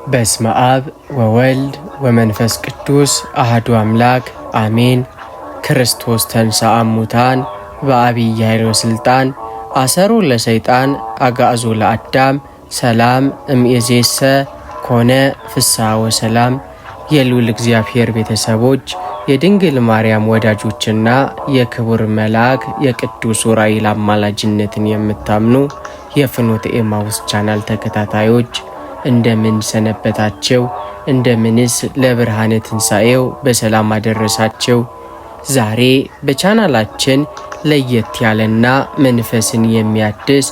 በስመ አብ ወወልድ ወመንፈስ ቅዱስ አሐዱ አምላክ አሜን። ክርስቶስ ተንሥአ እሙታን በዐቢይ ኃይል ወሥልጣን አሰሮ ለሰይጣን አግዓዞ ለአዳም ሰላም እምይእዜሰ ኮነ ፍስሐ ወሰላም። የልዑል እግዚአብሔር ቤተሰቦች የድንግል ማርያም ወዳጆችና የክቡር መልአክ የቅዱስ ዑራኤል አማላጅነትን የምታምኑ የፍኖተ ኤማሁስ ቻናል ተከታታዮች እንደምን ሰነበታቸው? እንደምንስ ለብርሃነ ትንሣኤው በሰላም አደረሳቸው? ዛሬ በቻናላችን ለየት ያለና መንፈስን የሚያድስ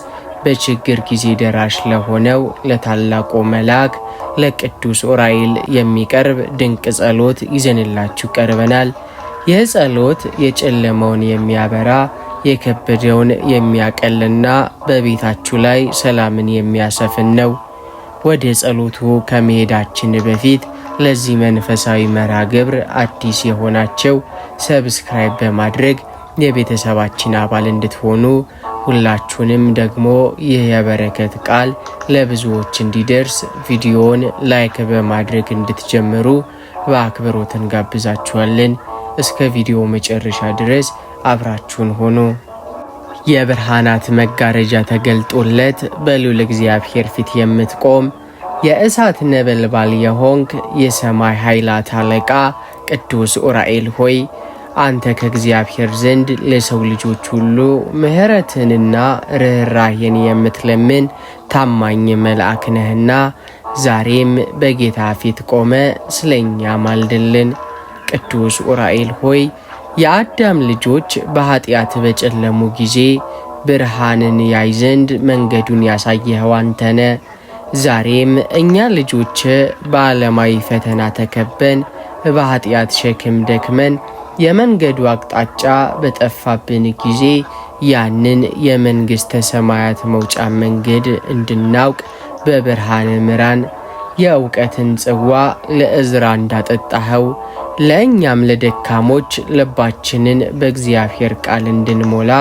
በችግር ጊዜ ደራሽ ለሆነው ለታላቁ መልአክ ለቅዱስ ዑራኤል የሚቀርብ ድንቅ ጸሎት ይዘንላችሁ ቀርበናል። ይህ ጸሎት የጨለመውን የሚያበራ የከበደውን የሚያቀልና በቤታችሁ ላይ ሰላምን የሚያሰፍን ነው። ወደ ጸሎቱ ከመሄዳችን በፊት ለዚህ መንፈሳዊ መርሃ ግብር አዲስ የሆናቸው ሰብስክራይብ በማድረግ የቤተሰባችን አባል እንድትሆኑ፣ ሁላችሁንም ደግሞ ይህ የበረከት ቃል ለብዙዎች እንዲደርስ ቪዲዮውን ላይክ በማድረግ እንድትጀምሩ በአክብሮት እንጋብዛችኋለን። እስከ ቪዲዮ መጨረሻ ድረስ አብራችሁን ሆኑ። የብርሃናት መጋረጃ ተገልጦለት በልዑል እግዚአብሔር ፊት የምትቆም የእሳት ነበልባል የሆንክ የሰማይ ኃይላት አለቃ ቅዱስ ዑራኤል ሆይ አንተ ከእግዚአብሔር ዘንድ ለሰው ልጆች ሁሉ ምሕረትንና ርኅራኄን የምትለምን ታማኝ መልአክ ነህና ዛሬም በጌታ ፊት ቆመ ስለኛ ማልድልን። ቅዱስ ዑራኤል ሆይ የአዳም ልጆች በኃጢአት በጨለሙ ጊዜ ብርሃንን ያይ ዘንድ መንገዱን ያሳየኸው አንተነ። ዛሬም እኛ ልጆች በዓለማዊ ፈተና ተከበን በኃጢአት ሸክም ደክመን የመንገዱ አቅጣጫ በጠፋብን ጊዜ ያንን የመንግሥተ ሰማያት መውጫ መንገድ እንድናውቅ በብርሃን ምራን። የእውቀትን ጽዋ ለዕዝራ እንዳጠጣኸው ለእኛም ለደካሞች ልባችንን በእግዚአብሔር ቃል እንድንሞላ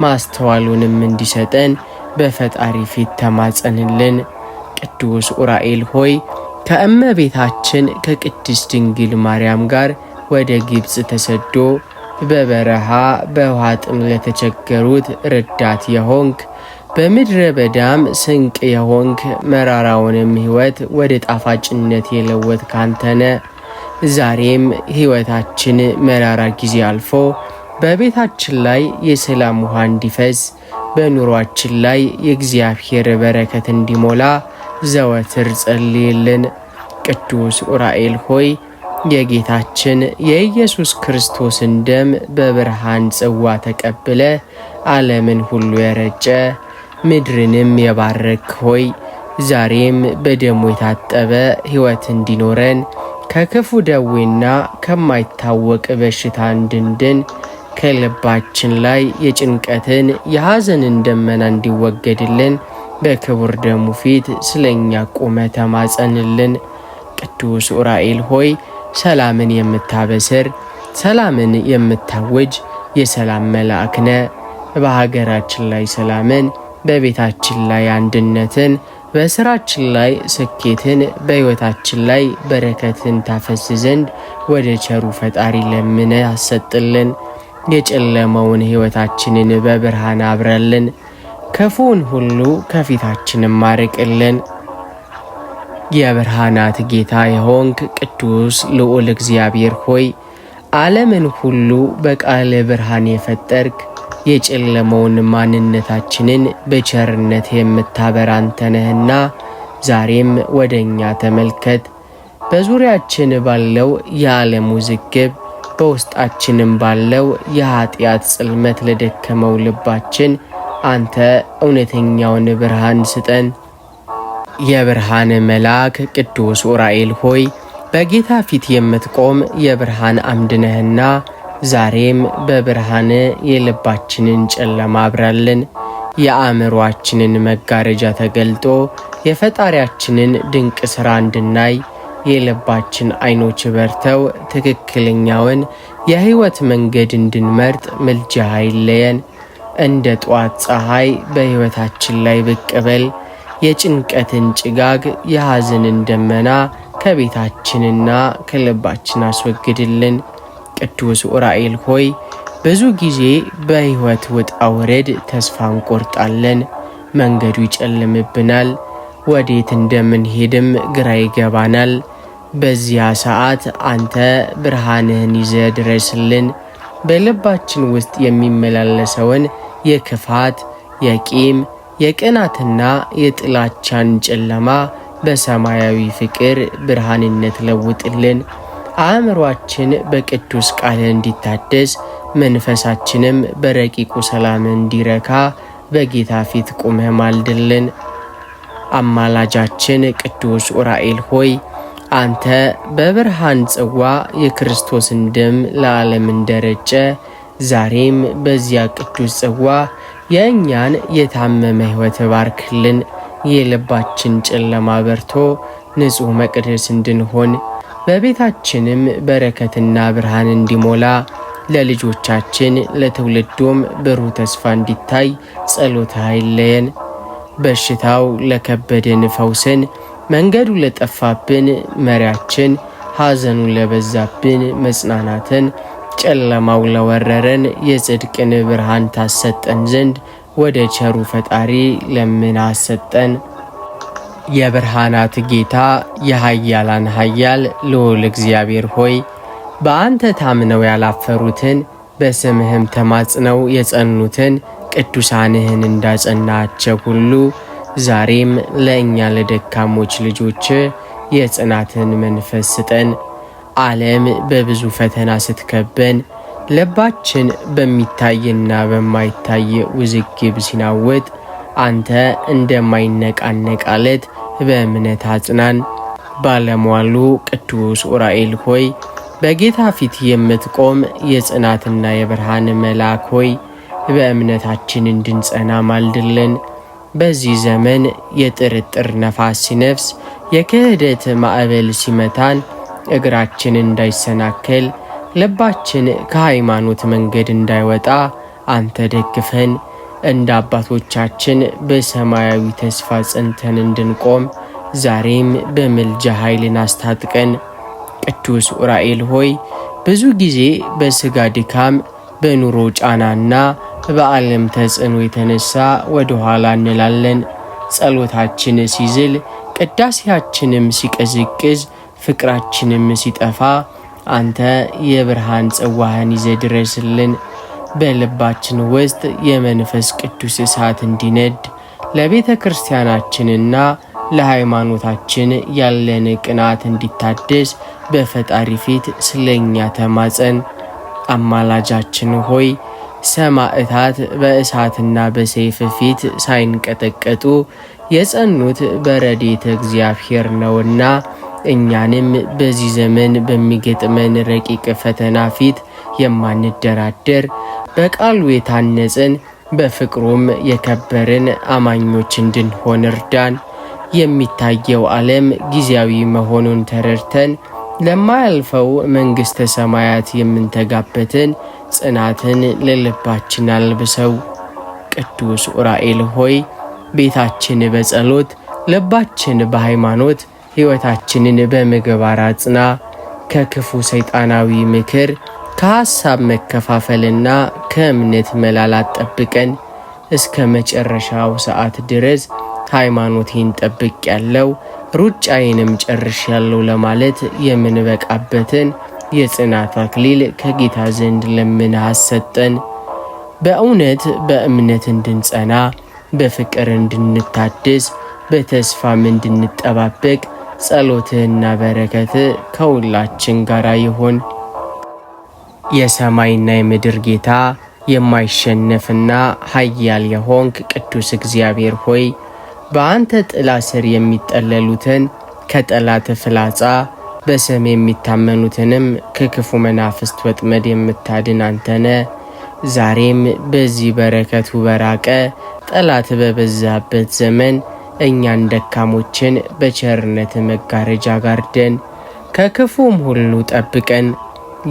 ማስተዋሉንም እንዲሰጠን በፈጣሪ ፊት ተማጸንልን። ቅዱስ ዑራኤል ሆይ ከእመቤታችን ከቅድስት ድንግል ማርያም ጋር ወደ ግብፅ ተሰዶ በበረሃ በውሃ ጥም ለተቸገሩት ረዳት የሆንክ በምድረ በዳም ስንቅ የሆንክ መራራውንም ሕይወት ወደ ጣፋጭነት የለወጥ ካንተነ። ዛሬም ሕይወታችን መራራ ጊዜ አልፎ በቤታችን ላይ የሰላም ውሃ እንዲፈስ በኑሯችን ላይ የእግዚአብሔር በረከት እንዲሞላ ዘወትር ጸልይልን። ቅዱስ ዑራኤል ሆይ የጌታችን የኢየሱስ ክርስቶስን ደም በብርሃን ጽዋ ተቀብለ ዓለምን ሁሉ የረጨ ምድርንም የባረክ ሆይ ዛሬም በደሙ የታጠበ ሕይወት እንዲኖረን ከክፉ ደዌና ከማይታወቅ በሽታ እንድንድን ከልባችን ላይ የጭንቀትን የሐዘንን ደመና እንዲወገድልን በክቡር ደሙ ፊት ስለኛ ቆመ ተማጸንልን። ቅዱስ ዑራኤል ሆይ ሰላምን የምታበስር ሰላምን የምታውጅ የሰላም መልአክ ነ። በሀገራችን ላይ ሰላምን፣ በቤታችን ላይ አንድነትን፣ በስራችን ላይ ስኬትን፣ በሕይወታችን ላይ በረከትን ታፈስ ዘንድ ወደ ቸሩ ፈጣሪ ለምነ አሰጥልን። የጨለመውን ሕይወታችንን በብርሃን አብራልን። ክፉውን ሁሉ ከፊታችንም አርቅልን። የብርሃናት ጌታ የሆንክ ቅዱስ ልዑል እግዚአብሔር ሆይ ዓለምን ሁሉ በቃለ ብርሃን የፈጠርክ የጨለመውን ማንነታችንን በቸርነት የምታበራ አንተ ነህና ዛሬም ወደ እኛ ተመልከት። በዙሪያችን ባለው የዓለም ውዝግብ በውስጣችንም ባለው የኃጢአት ጽልመት ለደከመው ልባችን አንተ እውነተኛውን ብርሃን ስጠን። የብርሃን መልአክ ቅዱስ ዑራኤል ሆይ በጌታ ፊት የምትቆም የብርሃን አምድ ነህና ዛሬም በብርሃን የልባችንን ጨለማ አብራልን። የአእምሮአችንን መጋረጃ ተገልጦ የፈጣሪያችንን ድንቅ ሥራ እንድናይ የልባችን ዓይኖች በርተው ትክክለኛውን የሕይወት መንገድ እንድንመርጥ ምልጃህ አይለየን። እንደ ጧት ፀሐይ በሕይወታችን ላይ ብቅ በል። የጭንቀትን ጭጋግ የሐዘንን ደመና ከቤታችንና ከልባችን አስወግድልን። ቅዱስ ዑራኤል ሆይ ብዙ ጊዜ በሕይወት ውጣ ውረድ ተስፋ እንቆርጣለን። መንገዱ ይጨልምብናል፣ ወዴት እንደምንሄድም ግራ ይገባናል። በዚያ ሰዓት አንተ ብርሃንህን ይዘህ ድረስልን። በልባችን ውስጥ የሚመላለሰውን የክፋት፣ የቂም፣ የቅናትና የጥላቻን ጨለማ በሰማያዊ ፍቅር ብርሃንነት ለውጥልን። አእምሯችን በቅዱስ ቃልህ እንዲታደስ፣ መንፈሳችንም በረቂቁ ሰላም እንዲረካ በጌታ ፊት ቁመህ ማልድልን። አማላጃችን ቅዱስ ዑራኤል ሆይ አንተ በብርሃን ጽዋ የክርስቶስን ደም ለዓለም እንደረጨ ዛሬም በዚያ ቅዱስ ጽዋ የእኛን የታመመ ሕይወት ባርክልን። የልባችን ጨለማ በርቶ ንጹሕ መቅደስ እንድንሆን በቤታችንም በረከትና ብርሃን እንዲሞላ ለልጆቻችን ለትውልዶም ብሩህ ተስፋ እንዲታይ ጸሎትህ አይለየን። በሽታው ለከበደን ፈውስን፣ መንገዱ ለጠፋብን መሪያችን፣ ሐዘኑ ለበዛብን መጽናናትን፣ ጨለማው ለወረረን የጽድቅን ብርሃን ታሰጠን ዘንድ ወደ ቸሩ ፈጣሪ ለምን አሰጠን። የብርሃናት ጌታ የኃያላን ኃያል ልዑል እግዚአብሔር ሆይ በአንተ ታምነው ያላፈሩትን በስምህም ተማጽነው የጸኑትን ቅዱሳንህን እንዳጸናቸው ሁሉ ዛሬም ለእኛ ለደካሞች ልጆች የጽናትን መንፈስ ስጠን። ዓለም በብዙ ፈተና ስትከበን፣ ልባችን በሚታይና በማይታይ ውዝግብ ሲናወጥ፣ አንተ እንደማይነቃነቅ ዓለት በእምነት አጽናን። ባለሟሉ ቅዱስ ዑራኤል ሆይ በጌታ ፊት የምትቆም የጽናትና የብርሃን መልአክ ሆይ በእምነታችን እንድንጸና ማልድልን። በዚህ ዘመን የጥርጥር ነፋስ ሲነፍስ፣ የክህደት ማዕበል ሲመታን፣ እግራችን እንዳይሰናከል፣ ልባችን ከሃይማኖት መንገድ እንዳይወጣ አንተ ደግፈን። እንደ አባቶቻችን በሰማያዊ ተስፋ ጸንተን እንድንቆም ዛሬም በምልጃ ኃይልን አስታጥቀን። ቅዱስ ዑራኤል ሆይ ብዙ ጊዜ በሥጋ ድካም፣ በኑሮ ጫናና በዓለም ተጽዕኖ የተነሳ ወደ ኋላ እንላለን። ጸሎታችን ሲዝል፣ ቅዳሴያችንም ሲቀዝቅዝ፣ ፍቅራችንም ሲጠፋ አንተ የብርሃን ጽዋህን ይዘህ ድረስልን። በልባችን ውስጥ የመንፈስ ቅዱስ እሳት እንዲነድ፣ ለቤተ ክርስቲያናችንና ለሃይማኖታችን ያለን ቅናት እንዲታደስ በፈጣሪ ፊት ስለኛ ተማጸን። አማላጃችን ሆይ ሰማዕታት በእሳትና በሰይፍ ፊት ሳይንቀጠቀጡ የጸኑት በረድኤተ እግዚአብሔር ነውና እኛንም በዚህ ዘመን በሚገጥመን ረቂቅ ፈተና ፊት የማንደራደር በቃሉ የታነጽን በፍቅሩም የከበርን አማኞች እንድንሆን እርዳን። የሚታየው ዓለም ጊዜያዊ መሆኑን ተረድተን ለማያልፈው መንግሥተ ሰማያት የምንተጋበትን ጽናትን ለልባችን አልብሰው። ቅዱስ ዑራኤል ሆይ ቤታችን በጸሎት፣ ልባችን በሃይማኖት፣ ሕይወታችንን በምግባር አጽና። ከክፉ ሰይጣናዊ ምክር፣ ከሐሳብ መከፋፈልና ከእምነት መላላት ጠብቀን። እስከ መጨረሻው ሰዓት ድረስ ሃይማኖቴን ጠብቅ ያለው ሩጫዬንም ጨርሽ ያለው ለማለት የምንበቃበትን የጽናት አክሊል ከጌታ ዘንድ ለምን አሰጠን። በእውነት በእምነት እንድንጸና፣ በፍቅር እንድንታደስ፣ በተስፋም እንድንጠባበቅ ጸሎትህና በረከት ከሁላችን ጋር ይሁን። የሰማይና የምድር ጌታ የማይሸነፍና ኃያል የሆንክ ቅዱስ እግዚአብሔር ሆይ በአንተ ጥላ ስር የሚጠለሉትን ከጠላት ፍላጻ፣ በስም የሚታመኑትንም ከክፉ መናፍስት ወጥመድ የምታድን አንተነ ዛሬም በዚህ በረከቱ በራቀ ጠላት በበዛበት ዘመን እኛን ደካሞችን በቸርነት መጋረጃ ጋርደን ከክፉም ሁሉ ጠብቀን።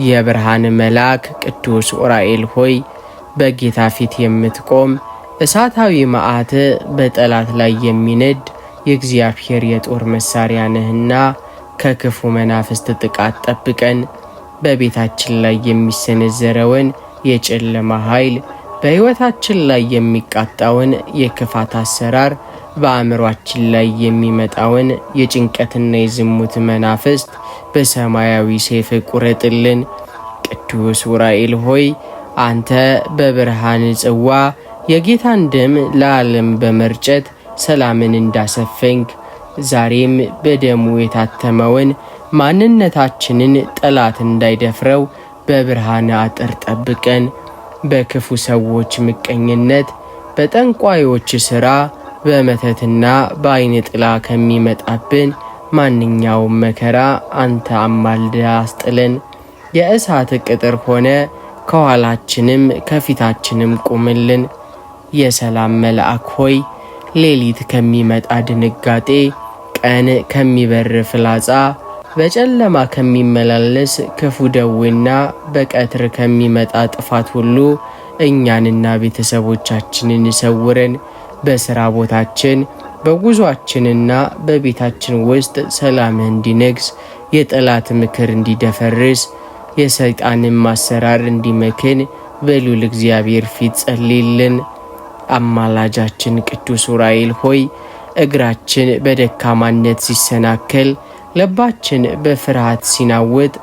የብርሃን መልአክ ቅዱስ ዑራኤል ሆይ በጌታ ፊት የምትቆም እሳታዊ መዓት በጠላት ላይ የሚነድ የእግዚአብሔር የጦር መሳሪያ ነህና ከክፉ መናፍስት ጥቃት ጠብቀን። በቤታችን ላይ የሚሰነዘረውን የጨለማ ኃይል፣ በሕይወታችን ላይ የሚቃጣውን የክፋት አሰራር፣ በአእምሯችን ላይ የሚመጣውን የጭንቀትና የዝሙት መናፍስት በሰማያዊ ሰይፍ ቁረጥልን። ቅዱስ ዑራኤል ሆይ አንተ በብርሃን ጽዋ የጌታን ደም ለዓለም በመርጨት ሰላምን እንዳሰፈንክ ዛሬም በደሙ የታተመውን ማንነታችንን ጠላት እንዳይደፍረው በብርሃን አጥር ጠብቀን። በክፉ ሰዎች ምቀኝነት፣ በጠንቋዮች ሥራ፣ በመተትና በዓይን ጥላ ከሚመጣብን ማንኛውም መከራ አንተ አማልደ አስጥለን። የእሳት ቅጥር ሆነ ከኋላችንም ከፊታችንም ቁምልን። የሰላም መልአክ ሆይ ሌሊት ከሚመጣ ድንጋጤ፣ ቀን ከሚበር ፍላጻ፣ በጨለማ ከሚመላለስ ክፉ ደዌና በቀትር ከሚመጣ ጥፋት ሁሉ እኛንና ቤተሰቦቻችንን ሰውረን። በሥራ ቦታችን በጉዟችንና በቤታችን ውስጥ ሰላምህ እንዲነግስ፣ የጠላት ምክር እንዲደፈርስ፣ የሰይጣንን ማሰራር እንዲመክን በልዑል እግዚአብሔር ፊት ጸልይልን። አማላጃችን ቅዱስ ዑራኤል ሆይ እግራችን በደካማነት ሲሰናከል፣ ልባችን በፍርሃት ሲናወጥ፣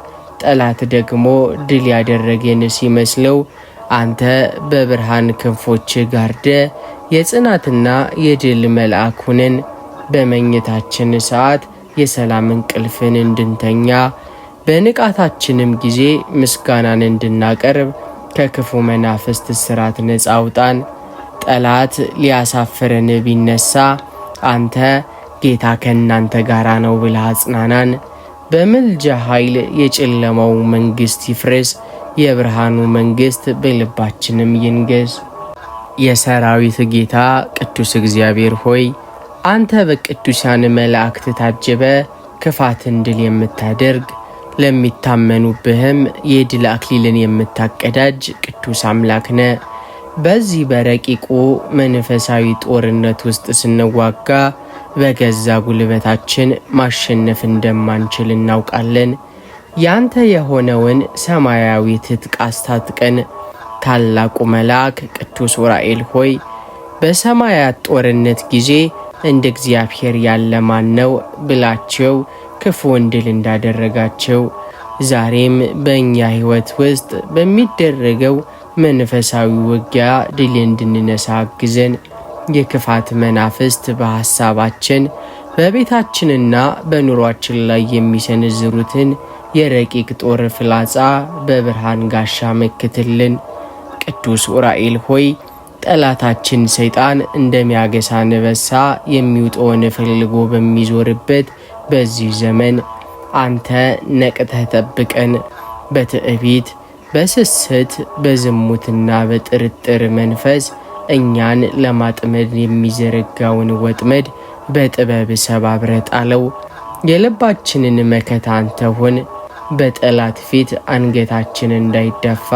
ጠላት ደግሞ ድል ያደረገን ሲመስለው አንተ በብርሃን ክንፎች ጋርደ የጽናትና የድል መልአክ ሁነን። በመኝታችን ሰዓት የሰላም እንቅልፍን እንድንተኛ፣ በንቃታችንም ጊዜ ምስጋናን እንድናቀርብ ከክፉ መናፍስት እስራት ነፃ አውጣን። ጠላት ሊያሳፍረን ቢነሳ አንተ ጌታ ከእናንተ ጋር ነው ብለህ አጽናናን። በምልጃ ኃይል የጨለማው መንግሥት ይፍረስ፣ የብርሃኑ መንግሥት በልባችንም ይንገስ። የሰራዊት ጌታ ቅዱስ እግዚአብሔር ሆይ አንተ በቅዱሳን መላእክት ታጀበ ክፋትን ድል የምታደርግ ለሚታመኑብህም የድል አክሊልን የምታቀዳጅ ቅዱስ አምላክ ነህ። በዚህ በረቂቁ መንፈሳዊ ጦርነት ውስጥ ስንዋጋ በገዛ ጉልበታችን ማሸነፍ እንደማንችል እናውቃለን። ያንተ የሆነውን ሰማያዊ ትጥቅ አስታጥቀን። ታላቁ መልአክ ቅዱስ ዑራኤል ሆይ በሰማያት ጦርነት ጊዜ እንደ እግዚአብሔር ያለ ማን ነው ብላቸው ክፉን ድል እንዳደረጋቸው ዛሬም በእኛ ሕይወት ውስጥ በሚደረገው መንፈሳዊ ውጊያ ድል እንድንነሳ አግዘን። የክፋት መናፍስት በሐሳባችን በቤታችንና በኑሯችን ላይ የሚሰነዝሩትን የረቂቅ ጦር ፍላጻ በብርሃን ጋሻ መክትልን። ቅዱስ ዑራኤል ሆይ ጠላታችን ሰይጣን እንደሚያገሳ አንበሳ የሚውጠውን ፈልጎ በሚዞርበት በዚህ ዘመን አንተ ነቅተህ ጠብቀን። በትዕቢት፣ በስስት፣ በዝሙትና በጥርጥር መንፈስ እኛን ለማጥመድ የሚዘረጋውን ወጥመድ በጥበብ ሰባብረህ ጣለው። የልባችንን መከታ አንተ ሁን። በጠላት ፊት አንገታችን እንዳይደፋ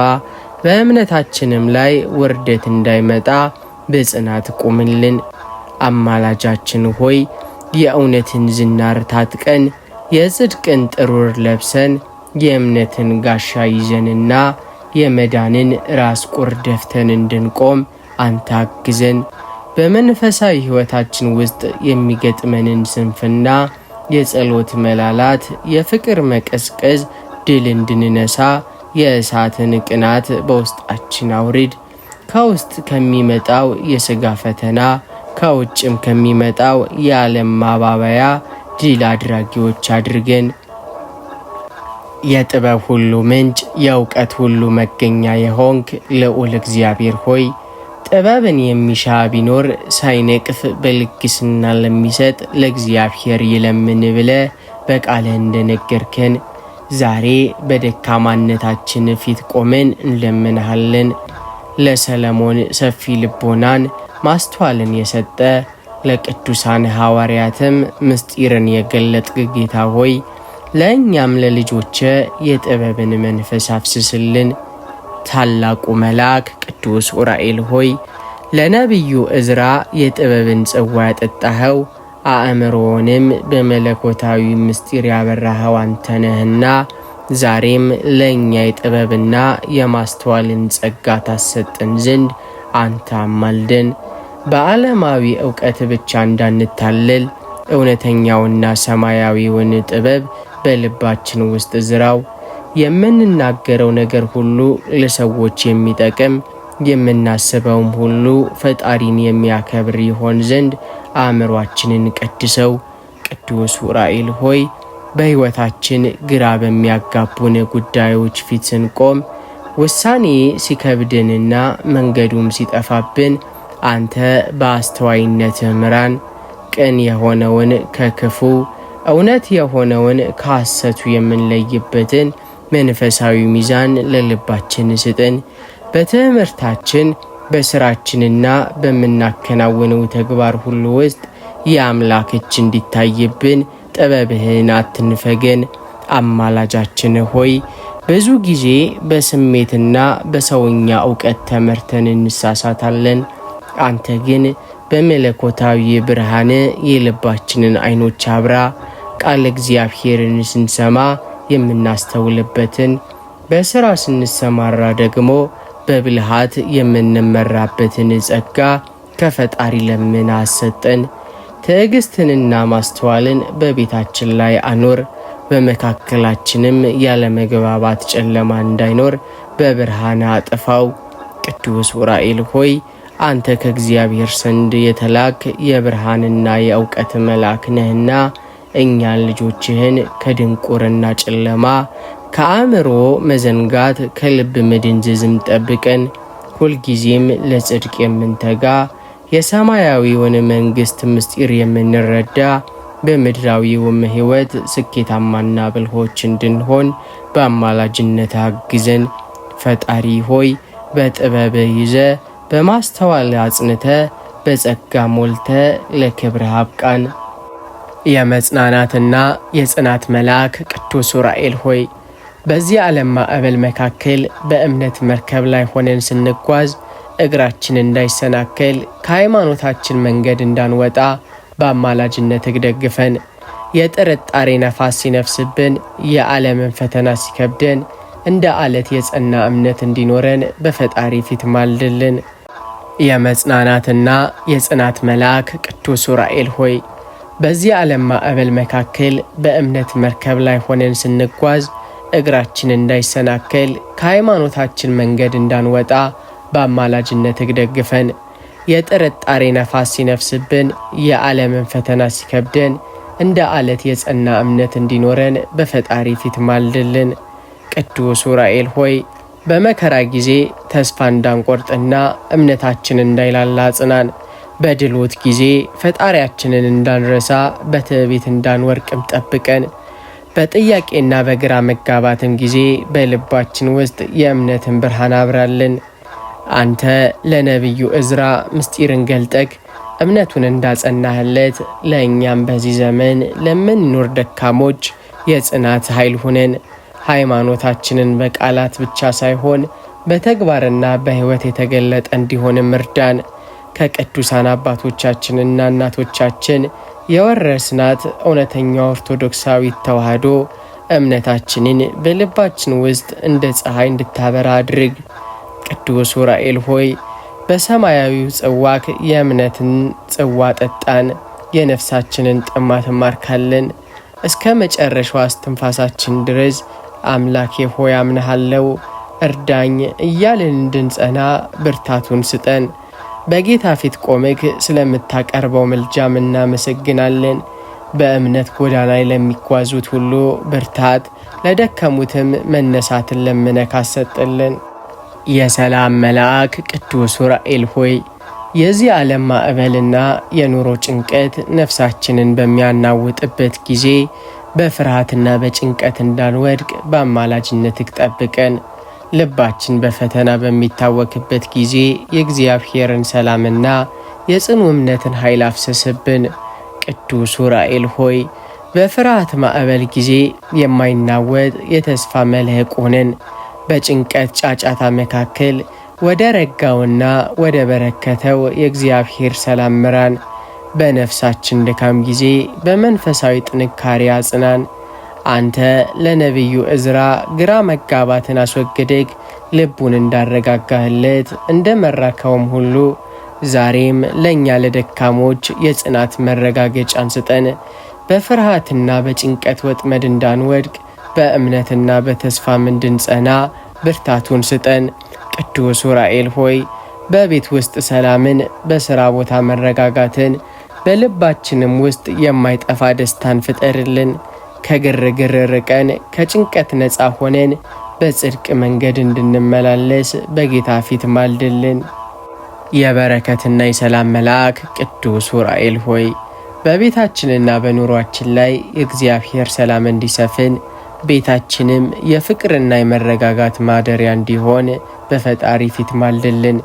በእምነታችንም ላይ ውርደት እንዳይመጣ በጽናት ቁምልን። አማላጃችን ሆይ የእውነትን ዝናር ታጥቀን የጽድቅን ጥሩር ለብሰን የእምነትን ጋሻ ይዘንና የመዳንን ራስ ቁር ደፍተን እንድንቆም አንተ አግዘን። በመንፈሳዊ ሕይወታችን ውስጥ የሚገጥመንን ስንፍና፣ የጸሎት መላላት፣ የፍቅር መቀዝቀዝ ድል እንድንነሳ የእሳትን ቅናት በውስጣችን አውርድ። ከውስጥ ከሚመጣው የሥጋ ፈተና ከውጭም ከሚመጣው የዓለም ማባበያ ድል አድራጊዎች አድርገን። የጥበብ ሁሉ ምንጭ የእውቀት ሁሉ መገኛ የሆንክ ልዑል እግዚአብሔር ሆይ ጥበብን የሚሻ ቢኖር ሳይነቅፍ በልግስና ለሚሰጥ ለእግዚአብሔር ይለምን ብለ በቃልህ እንደነገርከን ዛሬ በደካማነታችን ፊት ቆመን እንለምንሃለን። ለሰለሞን ሰፊ ልቦናን ማስተዋልን የሰጠ ለቅዱሳን ሐዋርያትም ምስጢርን የገለጥክ ጌታ ሆይ ለእኛም ለልጆች የጥበብን መንፈስ አፍስስልን። ታላቁ መልአክ ቅዱስ ዑራኤል ሆይ ለነቢዩ ዕዝራ የጥበብን ጽዋ ያጠጣኸው አእምሮንም በመለኮታዊ ምስጢር ያበራኸው አንተ ነህና ዛሬም ለእኛ የጥበብና የማስተዋልን ጸጋ ታሰጠን ዘንድ አንተ አማልደን። በዓለማዊ ዕውቀት ብቻ እንዳንታለል እውነተኛውና ሰማያዊውን ጥበብ በልባችን ውስጥ ዝራው። የምንናገረው ነገር ሁሉ ለሰዎች የሚጠቅም የምናስበውም ሁሉ ፈጣሪን የሚያከብር ይሆን ዘንድ አእምሯችንን ቀድሰው። ቅዱስ ዑራኤል ሆይ በሕይወታችን ግራ በሚያጋቡን ጉዳዮች ፊት ስንቆም ውሳኔ ሲከብድንና መንገዱም ሲጠፋብን አንተ በአስተዋይነትህ ምራን። ቅን የሆነውን ከክፉ እውነት የሆነውን ከሐሰቱ የምንለይበትን መንፈሳዊ ሚዛን ለልባችን ስጥን። በትምህርታችን በስራችንና በምናከናውነው ተግባር ሁሉ ውስጥ የአምላክ እጅ እንዲታይብን ጥበብህን አትንፈገን። አማላጃችን ሆይ ብዙ ጊዜ በስሜትና በሰውኛ ዕውቀት ተመርተን እንሳሳታለን። አንተ ግን በመለኮታዊ ብርሃን የልባችንን ዓይኖች አብራ። ቃል እግዚአብሔርን ስንሰማ የምናስተውልበትን፣ በሥራ ስንሰማራ ደግሞ በብልሃት የምንመራበትን ጸጋ ከፈጣሪ ለምን አሰጠን። ትዕግስትንና ማስተዋልን በቤታችን ላይ አኖር። በመካከላችንም ያለመግባባት ጨለማ እንዳይኖር በብርሃን አጥፋው። ቅዱስ ዑራኤል ሆይ አንተ ከእግዚአብሔር ዘንድ የተላክ የብርሃንና የእውቀት መልአክ ነህና እኛን ልጆችህን ከድንቁርና ጨለማ፣ ከአእምሮ መዘንጋት፣ ከልብ መደንዘዝም ጠብቀን። ሁልጊዜም ለጽድቅ የምንተጋ የሰማያዊውን መንግሥት ምስጢር የምንረዳ በምድራዊውም ሕይወት ስኬታማና ብልሆች እንድንሆን በአማላጅነት አግዘን። ፈጣሪ ሆይ በጥበብ ይዘ በማስተዋል አጽንተ በጸጋ ሞልተ ለክብር አብቃን። የመጽናናትና የጽናት መልአክ ቅዱስ ዑራኤል ሆይ በዚህ ዓለም ማዕበል መካከል በእምነት መርከብ ላይ ሆነን ስንጓዝ እግራችን እንዳይሰናከል ከሃይማኖታችን መንገድ እንዳንወጣ በአማላጅነትህ ደግፈን። የጥርጣሬ ነፋስ ሲነፍስብን፣ የዓለምን ፈተና ሲከብደን እንደ አለት የጸና እምነት እንዲኖረን በፈጣሪ ፊት ማልድልን። የመጽናናትና የጽናት መልአክ ቅዱስ ዑራኤል ሆይ በዚህ ዓለም ማዕበል መካከል በእምነት መርከብ ላይ ሆነን ስንጓዝ እግራችን እንዳይሰናከል ከሃይማኖታችን መንገድ እንዳንወጣ በአማላጅነትህ ደግፈን። የጥርጣሬ ነፋስ ሲነፍስብን፣ የዓለምን ፈተና ሲከብደን እንደ አለት የጸና እምነት እንዲኖረን በፈጣሪ ፊት ማልድልን። ቅዱስ ዑራኤል ሆይ በመከራ ጊዜ ተስፋ እንዳንቆርጥና እምነታችን እንዳይላላ ጽናን። በድሎት ጊዜ ፈጣሪያችንን እንዳንረሳ በትዕቢት እንዳንወርቅም ጠብቀን። በጥያቄና በግራ መጋባትም ጊዜ በልባችን ውስጥ የእምነትን ብርሃን አብራልን። አንተ ለነቢዩ ዕዝራ ምስጢርን ገልጠክ እምነቱን እንዳጸናህለት ለእኛም በዚህ ዘመን ለምንኖር ደካሞች የጽናት ኃይል ሁነን። ሃይማኖታችንን በቃላት ብቻ ሳይሆን በተግባርና በሕይወት የተገለጠ እንዲሆንም እርዳን። ከቅዱሳን አባቶቻችንና እናቶቻችን የወረስናት እውነተኛ ኦርቶዶክሳዊት ተዋህዶ እምነታችንን በልባችን ውስጥ እንደ ፀሐይ እንድታበራ አድርግ። ቅዱስ ዑራኤል ሆይ በሰማያዊው ጽዋክ የእምነትን ጽዋ ጠጣን፣ የነፍሳችንን ጥማት ማርካለን። እስከ መጨረሻው እስትንፋሳችን ድረስ አምላኬ ሆይ አምነሃለው እርዳኝ እያልን እንድንጸና ብርታቱን ስጠን። በጌታ ፊት ቆመክ ስለምታቀርበው ምልጃም እናመሰግናለን። በእምነት ጎዳና ላይ ለሚጓዙት ሁሉ ብርታት፣ ለደከሙትም መነሳትን ለምነክ አሰጥልን። የሰላም መልአክ ቅዱስ ዑራኤል ሆይ የዚህ ዓለም ማዕበልና የኑሮ ጭንቀት ነፍሳችንን በሚያናውጥበት ጊዜ በፍርሃትና በጭንቀት እንዳንወድቅ በአማላጅነትህ ጠብቀን። ልባችን በፈተና በሚታወክበት ጊዜ የእግዚአብሔርን ሰላምና የጽኑ እምነትን ኃይል አፍስስብን። ቅዱስ ዑራኤል ሆይ በፍርሃት ማዕበል ጊዜ የማይናወጥ የተስፋ መልህቅ ሆነን። በጭንቀት ጫጫታ መካከል ወደ ረጋውና ወደ በረከተው የእግዚአብሔር ሰላም ምራን። በነፍሳችን ድካም ጊዜ በመንፈሳዊ ጥንካሬ አጽናን። አንተ ለነቢዩ ዕዝራ ግራ መጋባትን አስወግደህ ልቡን እንዳረጋጋህለት እንደመራከውም ሁሉ ዛሬም ለእኛ ለደካሞች የጽናት መረጋገጫን ስጠን። በፍርሃትና በጭንቀት ወጥመድ እንዳንወድቅ በእምነትና በተስፋም እንድንጸና ብርታቱን ስጠን። ቅዱስ ዑራኤል ሆይ በቤት ውስጥ ሰላምን፣ በሥራ ቦታ መረጋጋትን፣ በልባችንም ውስጥ የማይጠፋ ደስታን ፍጠርልን። ከግርግር ርቀን ከጭንቀት ነፃ ሆነን በጽድቅ መንገድ እንድንመላለስ በጌታ ፊት ማልድልን። የበረከትና የሰላም መልአክ ቅዱስ ዑራኤል ሆይ በቤታችንና በኑሯችን ላይ የእግዚአብሔር ሰላም እንዲሰፍን ቤታችንም የፍቅርና የመረጋጋት ማደሪያ እንዲሆን በፈጣሪ ፊት ማልድልን።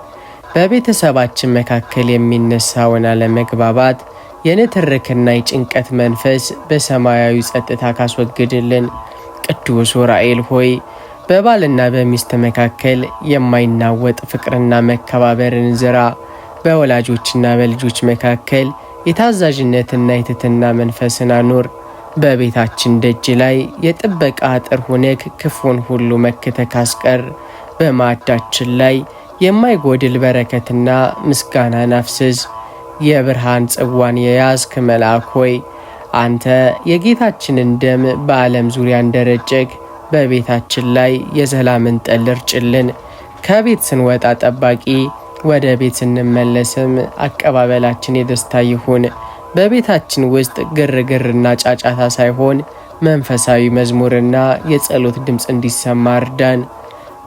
በቤተሰባችን መካከል የሚነሳውን አለመግባባት፣ የንትርክና የጭንቀት መንፈስ በሰማያዊ ጸጥታ ካስወግድልን። ቅዱስ ዑራኤል ሆይ በባልና በሚስት መካከል የማይናወጥ ፍቅርና መከባበርን ዝራ። በወላጆችና በልጆች መካከል የታዛዥነትና የትሕትና መንፈስን አኑር። በቤታችን ደጅ ላይ የጥበቃ አጥር ሆነህ ክፉን ሁሉ መክተህ አስቀር። በማዕዳችን ላይ የማይጎድል በረከትና ምስጋናን አፍስስ። የብርሃን ጽዋን የያዝክ መልአክ ሆይ አንተ የጌታችንን ደም በዓለም ዙሪያ እንደረጨክ በቤታችን ላይ የሰላምን ጠል እርጭልን። ከቤት ስንወጣ ጠባቂ፣ ወደ ቤት ስንመለስም አቀባበላችን የደስታ ይሁን። በቤታችን ውስጥ ግርግርና ጫጫታ ሳይሆን መንፈሳዊ መዝሙርና የጸሎት ድምፅ እንዲሰማ እርዳን።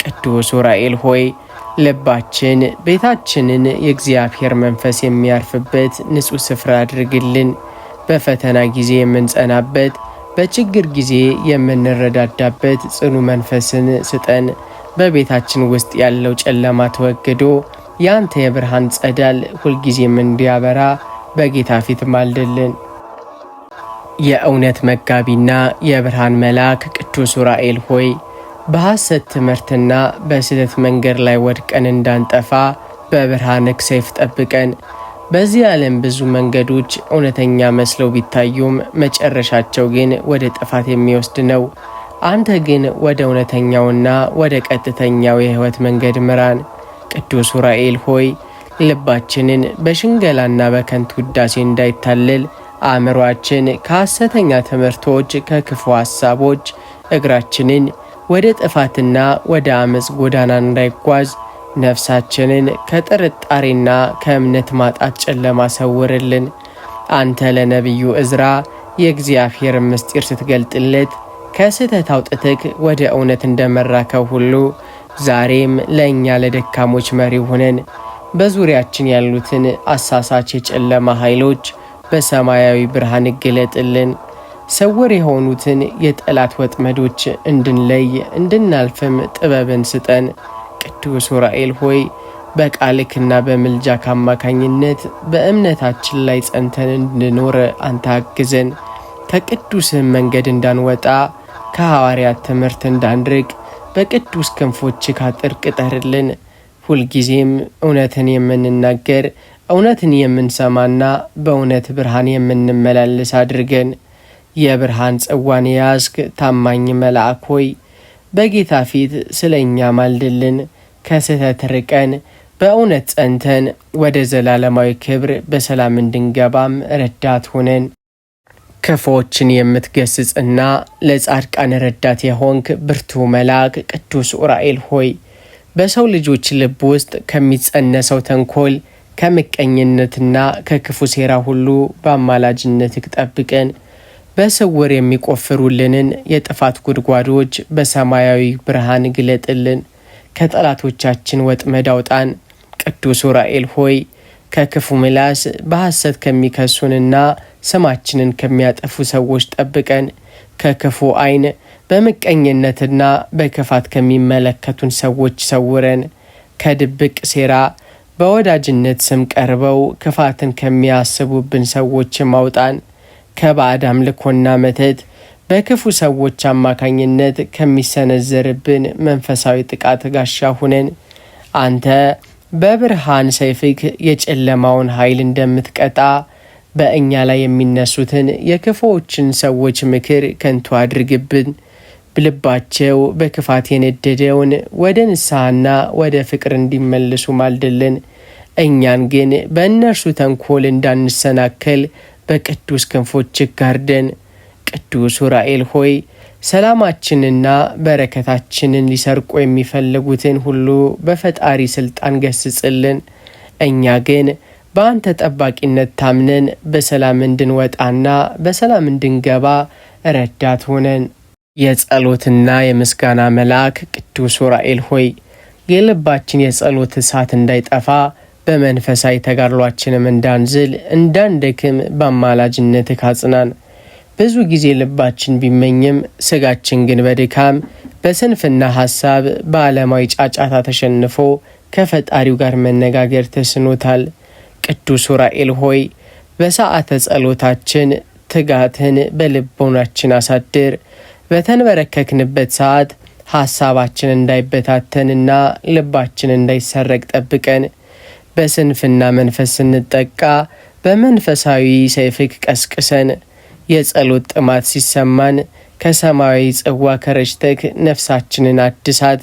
ቅዱስ ዑራኤል ሆይ ልባችን ቤታችንን የእግዚአብሔር መንፈስ የሚያርፍበት ንጹሕ ስፍራ አድርግልን። በፈተና ጊዜ የምንጸናበት፣ በችግር ጊዜ የምንረዳዳበት ጽኑ መንፈስን ስጠን። በቤታችን ውስጥ ያለው ጨለማ ተወግዶ ያንተ የብርሃን ጸዳል ሁልጊዜም እንዲያበራ በጌታ ፊት ማልድልን። የእውነት መጋቢና የብርሃን መልአክ ቅዱስ ዑራኤል ሆይ በሐሰት ትምህርትና በስህተት መንገድ ላይ ወድቀን እንዳንጠፋ በብርሃንህ ሰይፍ ጠብቀን። በዚህ ዓለም ብዙ መንገዶች እውነተኛ መስለው ቢታዩም መጨረሻቸው ግን ወደ ጥፋት የሚወስድ ነው። አንተ ግን ወደ እውነተኛውና ወደ ቀጥተኛው የሕይወት መንገድ ምራን። ቅዱስ ዑራኤል ሆይ ልባችንን በሽንገላና በከንቱ ውዳሴ እንዳይታለል፣ አእምሯችን ከሐሰተኛ ትምህርቶች፣ ከክፉ ሐሳቦች እግራችንን ወደ ጥፋትና ወደ አመፅ ጎዳና እንዳይጓዝ፣ ነፍሳችንን ከጥርጣሬና ከእምነት ማጣት ጨለማ ሰውርልን። አንተ ለነቢዩ ዕዝራ የእግዚአብሔር ምስጢር ስትገልጥለት ከስህተት አውጥተህ ወደ እውነት እንደመራከው ሁሉ ዛሬም ለእኛ ለደካሞች መሪ ሆነን በዙሪያችን ያሉትን አሳሳች የጨለማ ኃይሎች በሰማያዊ ብርሃን እገለጥልን። ስውር የሆኑትን የጠላት ወጥመዶች እንድንለይ እንድናልፍም ጥበብን ስጠን። ቅዱስ ዑራኤል ሆይ በቃልክና በምልጃክ አማካኝነት በእምነታችን ላይ ጸንተን እንድኖር አንተ አግዘን። ከቅዱስም መንገድ እንዳንወጣ ከሐዋርያት ትምህርት እንዳንርቅ በቅዱስ ክንፎች ካጥር ቅጠርልን። ሁልጊዜም እውነትን የምንናገር እውነትን የምንሰማና በእውነት ብርሃን የምንመላለስ አድርገን። የብርሃን ጽዋን የያዝክ ታማኝ መልአክ ሆይ በጌታ ፊት ስለ እኛ ማልድልን። ከስህተት ርቀን በእውነት ጸንተን ወደ ዘላለማዊ ክብር በሰላም እንድንገባም ረዳት ሆነን። ክፉዎችን የምትገስጽና ለጻድቃን ረዳት የሆንክ ብርቱ መልአክ ቅዱስ ዑራኤል ሆይ በሰው ልጆች ልብ ውስጥ ከሚጸነሰው ተንኮል፣ ከምቀኝነትና ከክፉ ሴራ ሁሉ በአማላጅነትህ ጠብቀን። በስውር የሚቆፍሩልንን የጥፋት ጉድጓዶች በሰማያዊ ብርሃን ግለጥልን። ከጠላቶቻችን ወጥመድ አውጣን። ቅዱስ ዑራኤል ሆይ ከክፉ ምላስ በሐሰት ከሚከሱንና ስማችንን ከሚያጠፉ ሰዎች ጠብቀን። ከክፉ ዓይን በምቀኝነትና በክፋት ከሚመለከቱን ሰዎች ሰውረን። ከድብቅ ሴራ በወዳጅነት ስም ቀርበው ክፋትን ከሚያስቡብን ሰዎች ማውጣን። ከባዕድ አምልኮና መተት በክፉ ሰዎች አማካኝነት ከሚሰነዘርብን መንፈሳዊ ጥቃት ጋሻ ሁነን። አንተ በብርሃን ሰይፍክ የጨለማውን ኃይል እንደምትቀጣ በእኛ ላይ የሚነሱትን የክፉዎችን ሰዎች ምክር ከንቱ አድርግብን። ልባቸው በክፋት የነደደውን ወደ ንስሐና ወደ ፍቅር እንዲመልሱ ማልድልን። እኛን ግን በእነርሱ ተንኮል እንዳንሰናከል በቅዱስ ክንፎችህ ጋርደን። ቅዱስ ዑራኤል ሆይ ሰላማችንና በረከታችንን ሊሰርቁ የሚፈልጉትን ሁሉ በፈጣሪ ስልጣን ገስጽልን። እኛ ግን በአንተ ጠባቂነት ታምነን በሰላም እንድንወጣና በሰላም እንድንገባ ረዳት ሆነን። የጸሎትና የምስጋና መልአክ ቅዱስ ዑራኤል ሆይ የልባችን የጸሎት እሳት እንዳይጠፋ በመንፈሳዊ ተጋድሏችንም እንዳንዝል እንዳንደክም በአማላጅነትህ አጽናን። ብዙ ጊዜ ልባችን ቢመኝም ስጋችን ግን በድካም በስንፍና ሐሳብ በዓለማዊ ጫጫታ ተሸንፎ ከፈጣሪው ጋር መነጋገር ተስኖታል። ቅዱስ ዑራኤል ሆይ በሰዓተ ጸሎታችን ትጋትን በልቦናችን አሳድር። በተንበረከክንበት ሰዓት ሐሳባችን እንዳይበታተንና ልባችን እንዳይሰረቅ ጠብቀን። በስንፍና መንፈስ ስንጠቃ በመንፈሳዊ ሰይፍክ ቀስቅሰን። የጸሎት ጥማት ሲሰማን ከሰማያዊ ጽዋ ከረጭተክ ነፍሳችንን አድሳት።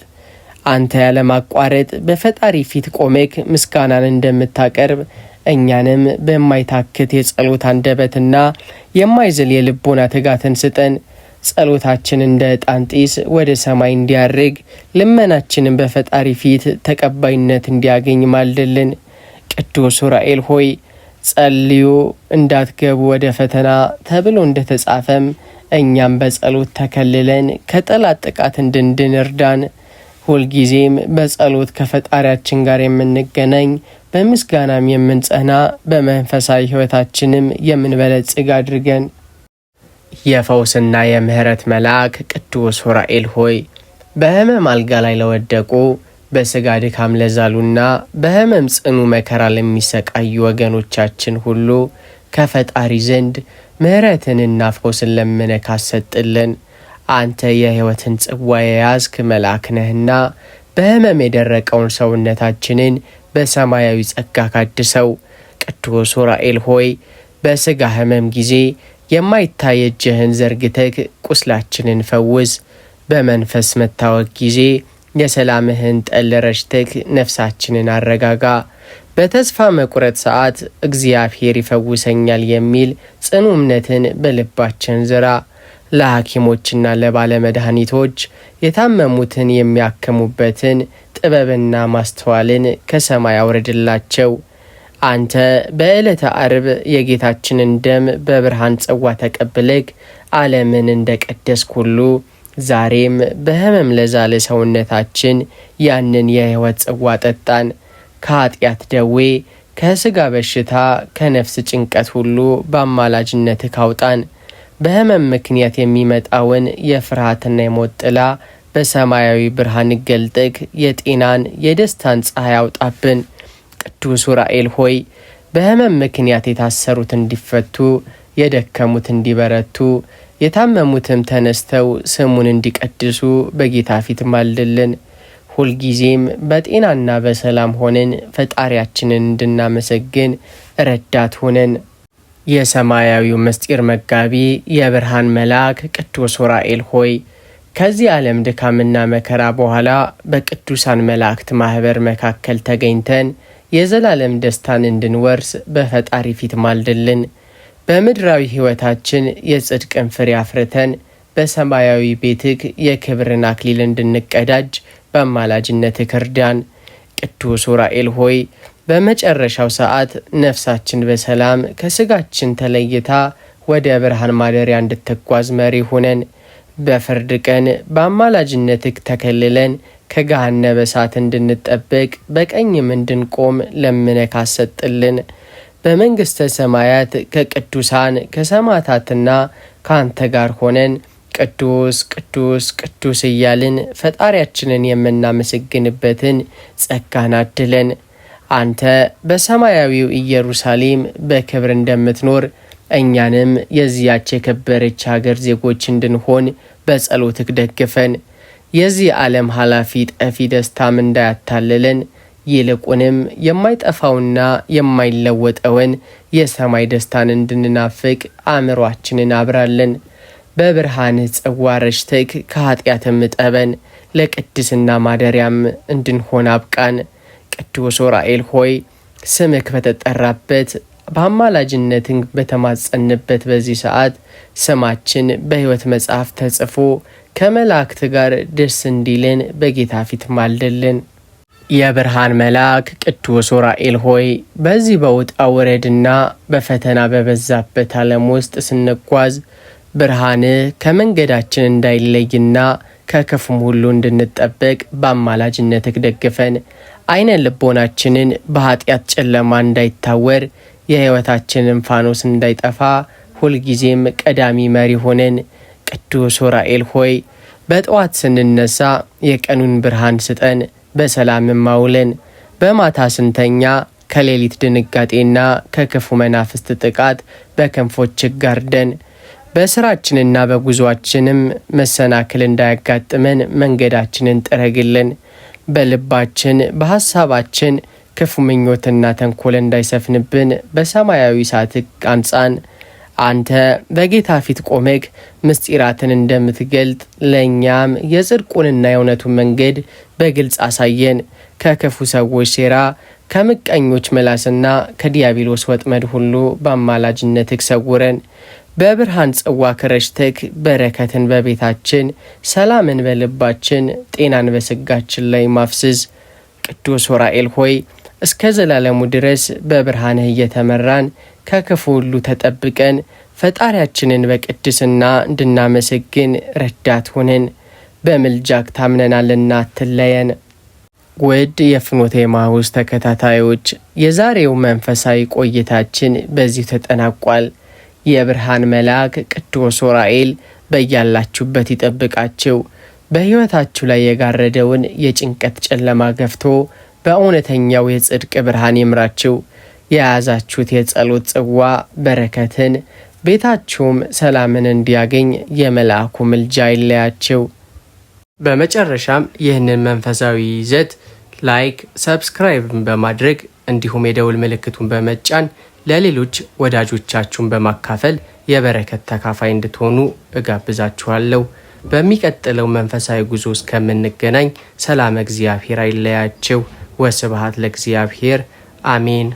አንተ ያለማቋረጥ በፈጣሪ ፊት ቆሜክ ምስጋናን እንደምታቀርብ እኛንም በማይታክት የጸሎት አንደበትና የማይዝል የልቦና ትጋትን ስጠን። ጸሎታችን እንደ ዕጣን ጢስ ወደ ሰማይ እንዲያርግ፣ ልመናችንን በፈጣሪ ፊት ተቀባይነት እንዲያገኝ ማልድልን። ቅዱስ ዑራኤል ሆይ ጸልዩ እንዳትገቡ ወደ ፈተና ተብሎ እንደተጻፈም እኛም በጸሎት ተከልለን ከጠላት ጥቃት እንድንድን እርዳን። ሁልጊዜም በጸሎት ከፈጣሪያችን ጋር የምንገናኝ በምስጋናም የምንጸና በመንፈሳዊ ሕይወታችንም የምንበለጽግ አድርገን። የፈውስና የምህረት መልአክ ቅዱስ ዑራኤል ሆይ በሕመም አልጋ ላይ ለወደቁ በሥጋ ድካም ለዛሉና በሕመም ጽኑ መከራ ለሚሰቃዩ ወገኖቻችን ሁሉ ከፈጣሪ ዘንድ ምህረትንና ፈውስን ለምነህ አሰጥልን። አንተ የሕይወትን ጽዋ የያዝክ መልአክ ነህና በሕመም የደረቀውን ሰውነታችንን በሰማያዊ ጸጋ ካድሰው። ቅዱስ ዑራኤል ሆይ በሥጋ ሕመም ጊዜ የማይታይ እጅህን ዘርግተህ ቁስላችንን ፈውስ። በመንፈስ መታወክ ጊዜ የሰላምህን ጠል ረጭተህ ነፍሳችንን አረጋጋ። በተስፋ መቁረጥ ሰዓት እግዚአብሔር ይፈውሰኛል የሚል ጽኑ እምነትን በልባችን ዝራ። ለሐኪሞችና ለባለመድኃኒቶች የታመሙትን የሚያክሙበትን ጥበብና ማስተዋልን ከሰማይ አውርድላቸው። አንተ በዕለተ ዓርብ የጌታችንን ደም በብርሃን ጽዋ ተቀብለህ ዓለምን እንደ ቀደስክ ሁሉ ዛሬም በሕመም ለዛለ ሰውነታችን ያንን የሕይወት ጽዋ ጠጣን። ከኃጢአት ደዌ፣ ከሥጋ በሽታ፣ ከነፍስ ጭንቀት ሁሉ በአማላጅነትህ አውጣን። በሕመም ምክንያት የሚመጣውን የፍርሃትና የሞት ጥላ በሰማያዊ ብርሃን ገልጠህ የጤናን የደስታን ፀሐይ አውጣብን። ቅዱስ ዑራኤል ሆይ በሕመም ምክንያት የታሰሩት እንዲፈቱ፣ የደከሙት እንዲበረቱ፣ የታመሙትም ተነስተው ስሙን እንዲቀድሱ በጌታ ፊት ማልድልን። ሁልጊዜም በጤናና በሰላም ሆነን ፈጣሪያችንን እንድናመሰግን ረዳት ሆነን። የሰማያዊው ምስጢር መጋቢ የብርሃን መልአክ ቅዱስ ዑራኤል ሆይ ከዚህ ዓለም ድካምና መከራ በኋላ በቅዱሳን መላእክት ማኅበር መካከል ተገኝተን የዘላለም ደስታን እንድንወርስ በፈጣሪ ፊት ማልድልን። በምድራዊ ሕይወታችን የጽድቅን ፍሬ አፍርተን በሰማያዊ ቤትህ የክብርን አክሊል እንድንቀዳጅ በአማላጅነትህ እርዳን። ቅዱስ ዑራኤል ሆይ በመጨረሻው ሰዓት ነፍሳችን በሰላም ከሥጋችን ተለይታ ወደ ብርሃን ማደሪያ እንድትጓዝ መሪ ሁነን። በፍርድ ቀን በአማላጅነትህ ተከልለን ከገሃነመ እሳት እንድንጠበቅ በቀኝም እንድንቆም ለምነህ አሰጥልን። በመንግሥተ ሰማያት ከቅዱሳን ከሰማዕታትና ከአንተ ጋር ሆነን ቅዱስ ቅዱስ ቅዱስ እያልን ፈጣሪያችንን የምናመሰግንበትን ጸጋን አድለን። አንተ በሰማያዊው ኢየሩሳሌም በክብር እንደምትኖር እኛንም የዚያች የከበረች ሀገር ዜጎች እንድንሆን በጸሎትህ ደግፈን። የዚህ ዓለም ኃላፊ ጠፊ ደስታም እንዳያታልለን ይልቁንም የማይጠፋውና የማይለወጠውን የሰማይ ደስታን እንድንናፍቅ አእምሯችንን አብራለን። በብርሃንህ ጽዋ ረጭተህ ከኃጢአትም እጠበን፣ ለቅድስና ማደሪያም እንድንሆን አብቃን። ቅዱስ ዑራኤል ሆይ ስምህ በተጠራበት በአማላጅነትን በተማጸንበት በዚህ ሰዓት ስማችን በሕይወት መጽሐፍ ተጽፎ ከመላእክት ጋር ደስ እንዲልን በጌታ ፊት ማልደልን። የብርሃን መልአክ ቅዱስ ዑራኤል ሆይ በዚህ በውጣ ውረድና በፈተና በበዛበት ዓለም ውስጥ ስንጓዝ ብርሃንህ ከመንገዳችን እንዳይለይና ከክፉም ሁሉ እንድንጠበቅ በአማላጅነትህ ደግፈን። አይነ ልቦናችንን በኃጢአት ጨለማ እንዳይታወር፣ የሕይወታችንን ፋኖስ እንዳይጠፋ ሁልጊዜም ቀዳሚ መሪ ሆነን። ቅዱስ ዑራኤል ሆይ በጠዋት ስንነሳ የቀኑን ብርሃን ስጠን፣ በሰላምም አውለን። በማታ ስንተኛ ከሌሊት ድንጋጤና ከክፉ መናፍስት ጥቃት በክንፎችህ ጋርደን። በስራችንና በጉዟችንም መሰናክል እንዳያጋጥመን መንገዳችንን ጥረግልን። በልባችን በሐሳባችን ክፉ ምኞትና ተንኮል እንዳይሰፍንብን በሰማያዊ እሳትህ አንጻን። አንተ በጌታ ፊት ቆመህ ምስጢራትን እንደምትገልጥ ለእኛም የጽድቁንና የእውነቱን መንገድ በግልጽ አሳየን። ከክፉ ሰዎች ሴራ፣ ከምቀኞች ምላስና ከዲያብሎስ ወጥመድ ሁሉ በአማላጅነትህ ሰውረን። በብርሃን ጽዋ ረጭተህ በረከትን በቤታችን፣ ሰላምን በልባችን፣ ጤናን በስጋችን ላይ ማፍስስ። ቅዱስ ዑራኤል ሆይ እስከ ዘላለሙ ድረስ በብርሃንህ እየተመራን ከክፉ ሁሉ ተጠብቀን ፈጣሪያችንን በቅድስና እንድናመሰግን ረዳት ሆነን። በምልጃክ ታምነናልና አትለየን። ውድ የፍኖተ ኤማሁስ ተከታታዮች የዛሬው መንፈሳዊ ቆይታችን በዚህ ተጠናቋል። የብርሃን መልአክ ቅዱስ ዑራኤል በያላችሁበት ይጠብቃችሁ። በሕይወታችሁ ላይ የጋረደውን የጭንቀት ጨለማ ገፍቶ በእውነተኛው የጽድቅ ብርሃን ይምራችሁ። የያዛችሁት የጸሎት ጽዋ በረከትን፣ ቤታችሁም ሰላምን እንዲያገኝ የመልአኩ ምልጃ ይለያችሁ። በመጨረሻም ይህንን መንፈሳዊ ይዘት ላይክ፣ ሰብስክራይብ በማድረግ እንዲሁም የደውል ምልክቱን በመጫን ለሌሎች ወዳጆቻችሁን በማካፈል የበረከት ተካፋይ እንድትሆኑ እጋብዛችኋለሁ። በሚቀጥለው መንፈሳዊ ጉዞ እስከምንገናኝ ሰላም እግዚአብሔር አይለያችሁ። ወስብሐት ለእግዚአብሔር። አሜን።